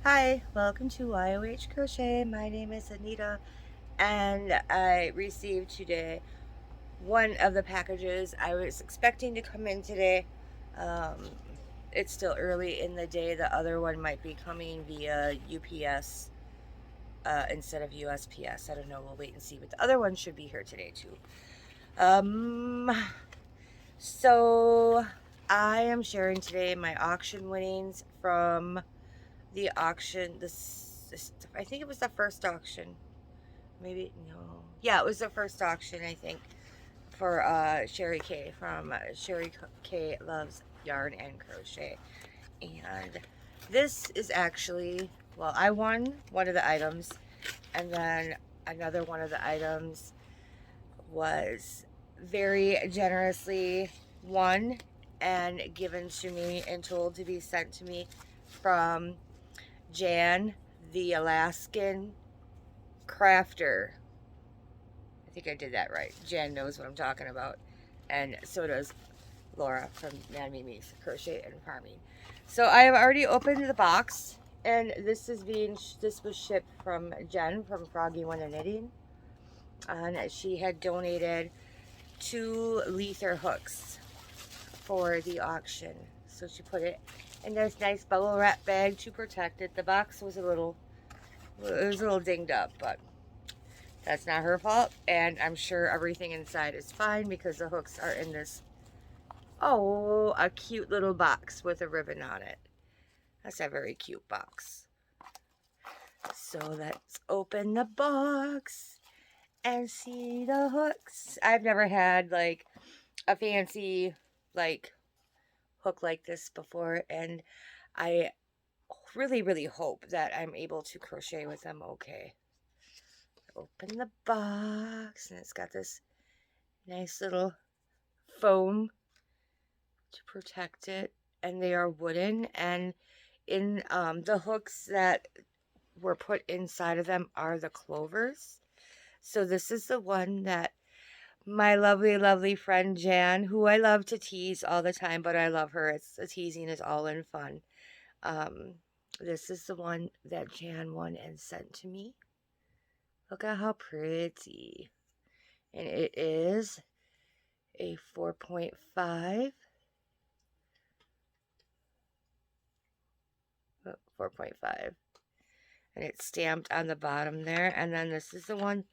Hi, welcome to YOH Crochet. My name is Anita, and I received today one of the packages I was expecting to come in today. Um, it's still early in the day. The other one might be coming via UPS instead of USPS. I don't know. We'll wait and see. But the other one should be here today too. Um, so I am sharing today my auction winnings from the auction. This I think it was the first auction. Maybe no. Yeah, it was the first auction, I think, for Sherry K from Sherry K Loves Yarn and Crochet. And this is actually, well, I won one of the items, and then another one of the items was very generously won and given to me and told to be sent to me from Jan, the Alaskan Crafter. I think I did that right. Jan knows what I'm talking about. And so does Laura from Man Mimi's Crochet and Farming. So I have already opened the box, and this was shipped from Jen from Froggy One and Knitting, and she had donated 2 Lether hooks for the auction. So she put it in this nice bubble wrap bag to protect it. The box was a little dinged up, but that's not her fault, and I'm sure everything inside is fine because the hooks are in this, oh, a cute little box with a ribbon on it. That's a very cute box. So let's open the box and see the hooks. I've never had like a fancy like hook like this before, and I really hope that I'm able to crochet with them okay. Open the box, and it's got this nice little foam to protect it, and they are wooden, and in the hooks that were put inside of them are the clovers. So this is the one that my lovely friend Jan, who I love to tease all the time, but I love her, it's the teasing is all in fun. um this is the one that Jan won and sent to me. Look at how pretty. And it is a 4.5. 4.5, and it's stamped on the bottom there. And then this is the one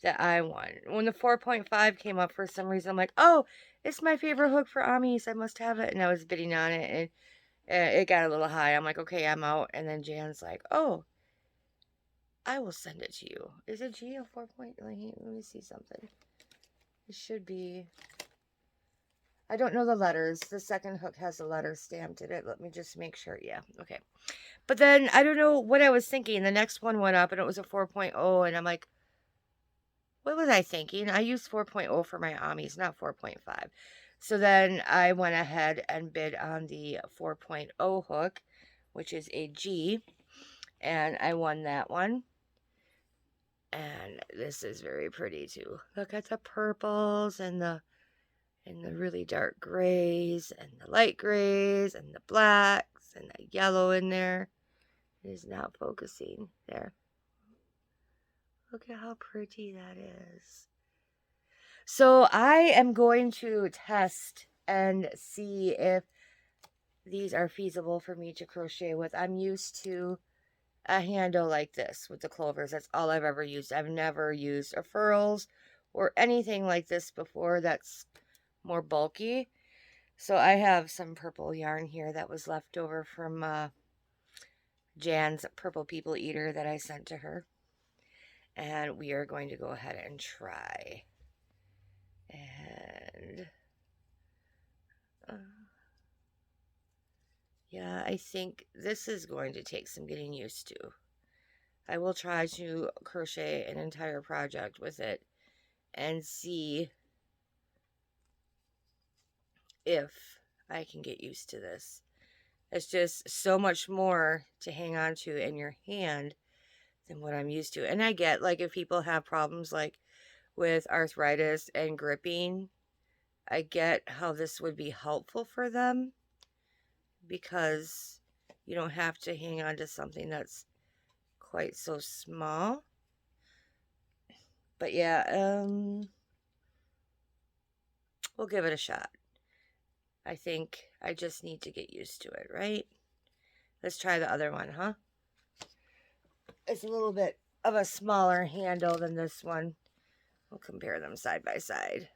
that I won. When the 4.5 came up, for some reason I'm like, oh, it's my favorite hook for Amis, I must have it. And I was bidding on it, and it got a little high. I'm like, okay, I'm out. And then Jan's like, oh, I will send it to you. Is it G or 4 point? Let me see something. It should be. I don't know the letters. The second hook has the letters stamped in it. Let me just make sure. Yeah, okay. But then I don't know what I was thinking. The next one went up and it was a 4.0, and I'm like, what was I thinking? I used 4.0 for my Amis, not 4.5. So then I went ahead and bid on the 4.0 hook, which is a G, and I won that one. And this is very pretty too. Look at the purples and the really dark grays and the light grays and the blacks and the yellow in there. It is not focusing there. Look at how pretty that is. So I am going to test and see if these are feasible for me to crochet with. I'm used to a handle like this with the clovers. That's all I've ever used. I've never used a furls or anything like this before that's more bulky. So I have some purple yarn here that was left over from Jan's Purple People Eater that I sent to her. And we are going to go ahead and try. And yeah, I think this is going to take some getting used to. I will try to crochet an entire project with it and see if I can get used to this. It's just so much more to hang on to in your hand than what I'm used to. And I get, like, if people have problems like with arthritis and gripping, I get how this would be helpful for them, because you don't have to hang on to something that's quite so small. But yeah, we'll give it a shot. I think I just need to get used to it, right? Let's try the other one, huh? It's a little bit of a smaller handle than this one. We'll compare them side by side.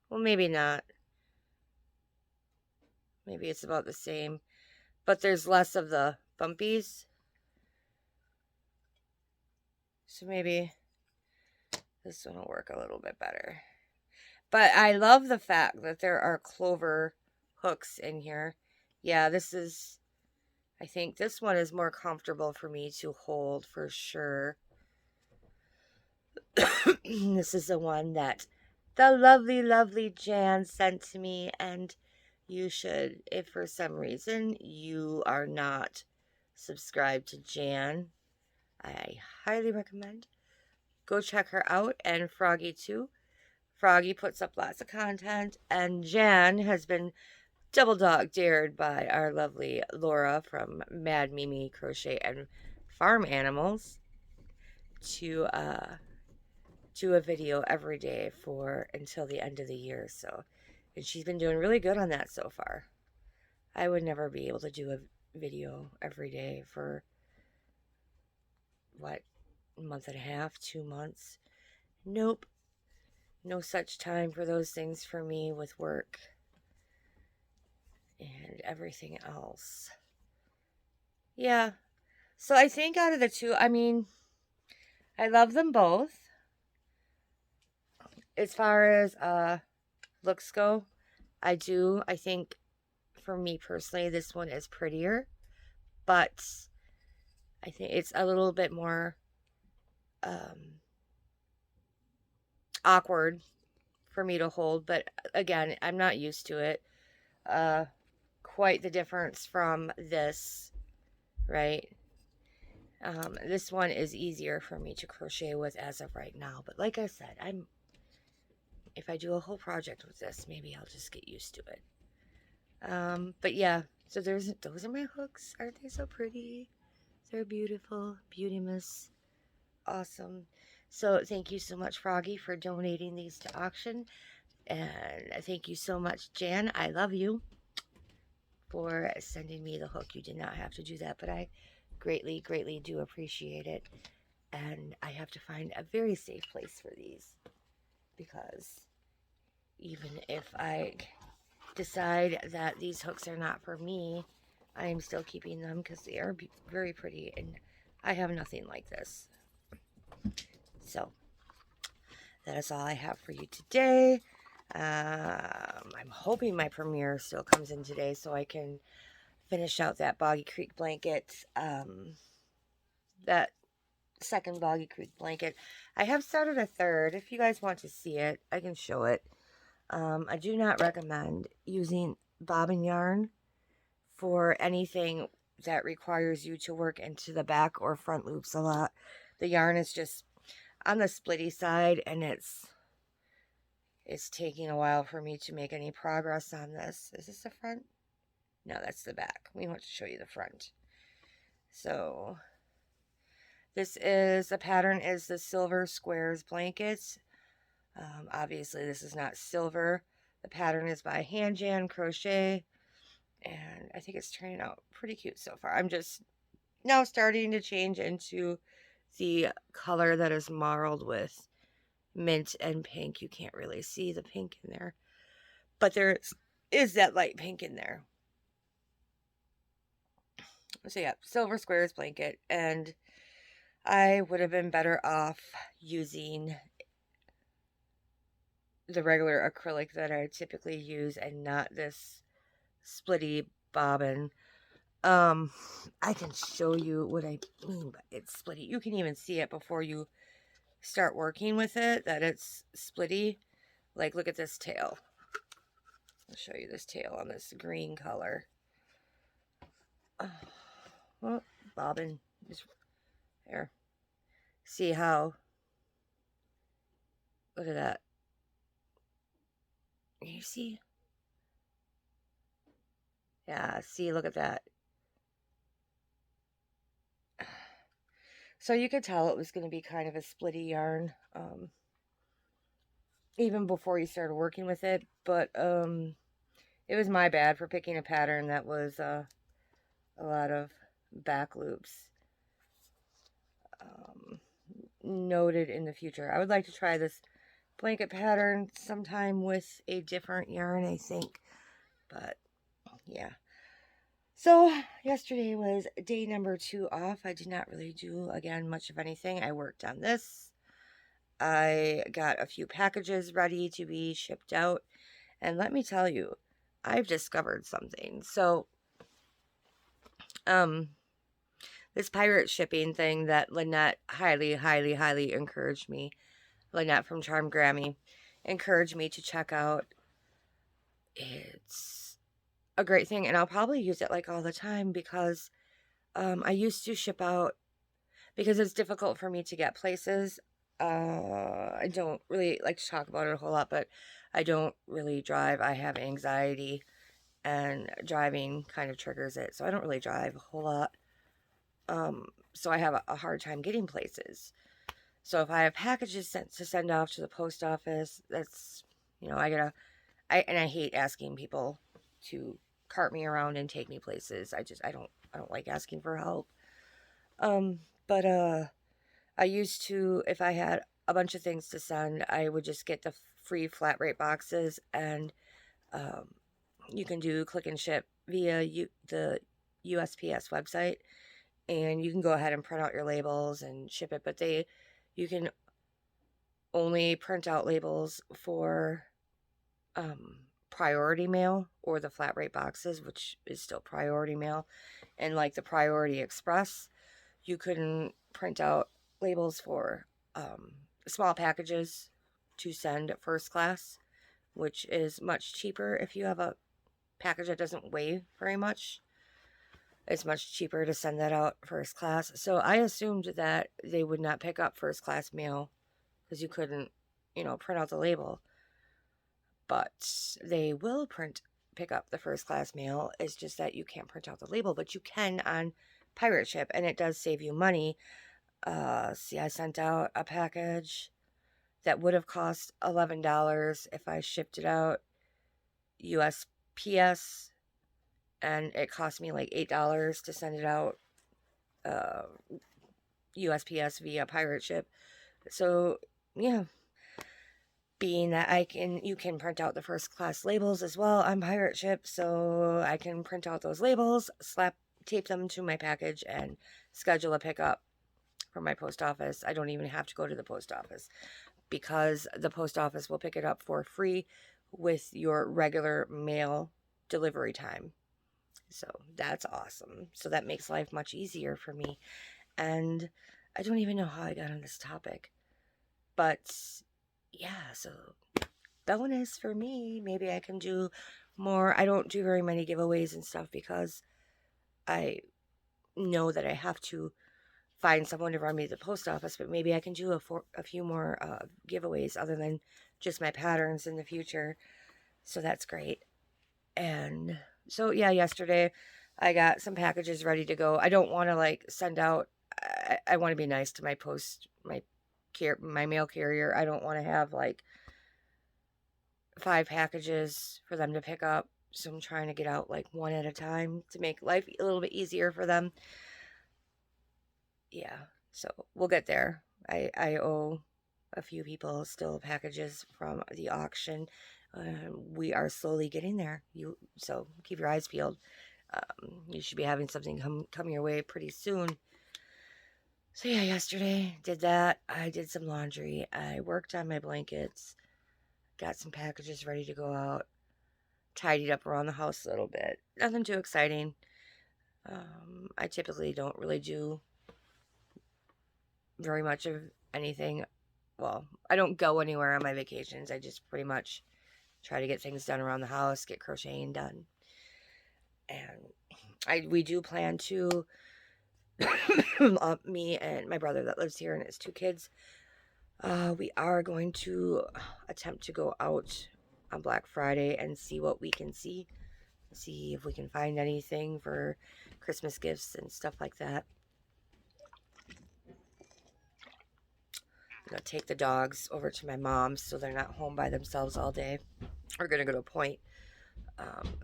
Well, maybe not. Maybe it's about the same. But there's less of the bumpies. So maybe this one will work a little bit better. But I love the fact that there are clover hooks in here. Yeah, this is... I think this one is more comfortable for me to hold for sure. This is the one that the lovely, lovely Jan sent to me, and you should, if for some reason you are not subscribed to Jan, I highly recommend go check her out, and Froggy too. Froggy puts up lots of content, and Jan has been double dog dared by our lovely Laura from Mad Mimi Crochet and Farm Animals to do a video every day for until the end of the year. So, and she's been doing really good on that so far. I would never be able to do a video every day for what, a month and a half, 2 months. Nope, no such time for those things for me with work and everything else. Yeah, so I think out of the two, I mean, I love them both. As far as looks go, I think for me personally, this one is prettier, but I think it's a little bit more awkward for me to hold. But again, I'm not used to it. Quite the difference from this, right? This one is easier for me to crochet with as of right now. But like I said, if I do a whole project with this, maybe I'll just get used to it. But yeah, so those are my hooks. Aren't they so pretty? They're beautiful, beautimous, awesome. So thank you so much, Froggy, for donating these to auction. And thank you so much, Jan. I love you for sending me the hook. You did not have to do that, but I greatly, greatly do appreciate it. And I have to find a very safe place for these, because even if I decide that these hooks are not for me, I am still keeping them because they are very pretty, and I have nothing like this. So that is all I have for you today. I'm hoping my premiere still comes in today so I can finish out that Boggy Creek blanket. That second Boggy Creek blanket. I have started a third. If you guys want to see it, I can show it. I do not recommend using bobbin yarn for anything that requires you to work into the back or front loops a lot. The yarn is just on the splitty side, and it's taking a while for me to make any progress on this. Is this the front? No, that's the back. We want to show you the front. So this is, the pattern is the Silver Squares blankets. Obviously this is not silver. The pattern is by Hand Jan Crochet, and I think it's turning out pretty cute so far. I'm just now starting to change into the color that is marled with mint and pink. You can't really see the pink in there, but there is that light pink in there. So yeah, Silver Squares blanket, and I would have been better off using the regular acrylic that I typically use and not this splitty bobbin. I can show you what I mean by it's splitty. You can even see it before you start working with it, that it's splitty. Like, look at this tail. I'll show you this tail on this green color. Well, bobbin is there. See how, look at that. You see? Yeah, see, look at that. So you could tell it was going to be kind of a splitty yarn, even before you started working with it. But it was my bad for picking a pattern that was a lot of back loops. Noted in the future. I would like to try this blanket pattern sometime with a different yarn, I think. But yeah. So yesterday was day number 2 off. I did not really do, again, much of anything. I worked on this. I got a few packages ready to be shipped out. And let me tell you, I've discovered something. So, this pirate shipping thing that Lynette highly, highly, highly encouraged me, Lynette from Charm Grammy, encouraged me to check out. It's a great thing, and I'll probably use it like all the time because I used to ship out because it's difficult for me to get places. I don't really like to talk about it a whole lot, but I don't really drive. I have anxiety, and driving kind of triggers it, so I don't really drive a whole lot. So I have a hard time getting places. So if I have packages sent to send off to the post office, that's, I hate asking people to cart me around and take me places. I don't like asking for help. But I used to, if I had a bunch of things to send, I would just get the free flat rate boxes, and you can do click and ship via the USPS website, and you can go ahead and print out your labels and ship it, but you can only print out labels for priority mail or the flat rate boxes, which is still priority mail. And like the Priority Express, you couldn't print out labels for small packages to send first class, which is much cheaper if you have a package that doesn't weigh very much. It's much cheaper to send that out first class. So I assumed that they would not pick up first class mail because you couldn't, print out the label. But they will pick up the first class mail. It's just that you can't print out the label, but you can on pirate ship, and it does save you money. See, I sent out a package that would have cost $11 if I shipped it out USPS, and it cost me like $8 to send it out USPS via pirate ship. So yeah, being that you can print out the first class labels as well on pirate ship, so I can print out those labels, tape them to my package, and schedule a pickup from my post office. I don't even have to go to the post office because the post office will pick it up for free with your regular mail delivery time. So that's awesome. So that makes life much easier for me. And I don't even know how I got on this topic, but yeah, so bonus for me. Maybe I can do more. I don't do very many giveaways and stuff because I know that I have to find someone to run me to the post office, but maybe I can do a few more giveaways other than just my patterns in the future. So that's great. And so yeah, yesterday I got some packages ready to go. I don't want to like send out. I want to be nice to my mail carrier. I don't want to have like 5 packages for them to pick up. So I'm trying to get out like one at a time to make life a little bit easier for them. Yeah, so we'll get there. I owe a few people still packages from the auction. We are slowly getting there. So keep your eyes peeled. You should be having something come your way pretty soon. So yeah, yesterday did that. I did some laundry. I worked on my blankets. Got some packages ready to go out. Tidied up around the house a little bit. Nothing too exciting. I typically don't really do very much of anything. Well, I don't go anywhere on my vacations. I just pretty much try to get things done around the house, get crocheting done. And we do plan to, me and my brother that lives here and his 2 kids, we are going to attempt to go out on Black Friday and see what we can see if we can find anything for Christmas gifts and stuff like that. gonna take the dogs over to my mom's so they're not home by themselves all day. We're gonna go to a point,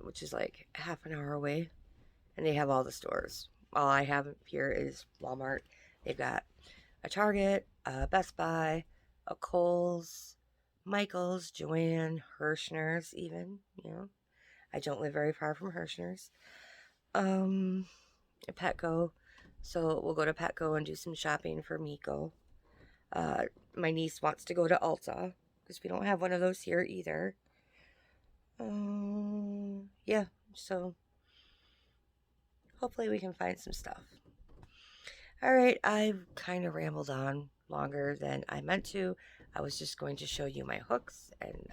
which is like half an hour away, and they have all the stores. All I have here is Walmart. They've got a Target, a Best Buy, a Kohl's, Michael's, Joann, Hirschner's, even. You know, I don't live very far from Hirschner's. Petco. So we'll go to Petco and do some shopping for Miko. My niece wants to go to Ulta because we don't have one of those here either. Yeah, so hopefully we can find some stuff. All right, I've kind of rambled on longer than I meant to. I was just going to show you my hooks, and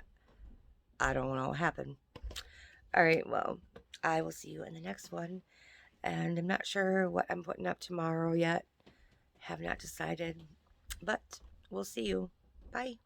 I don't know what happened. All right, well, I will see you in the next one, and I'm not sure what I'm putting up tomorrow yet. Have not decided, but we'll see you. Bye.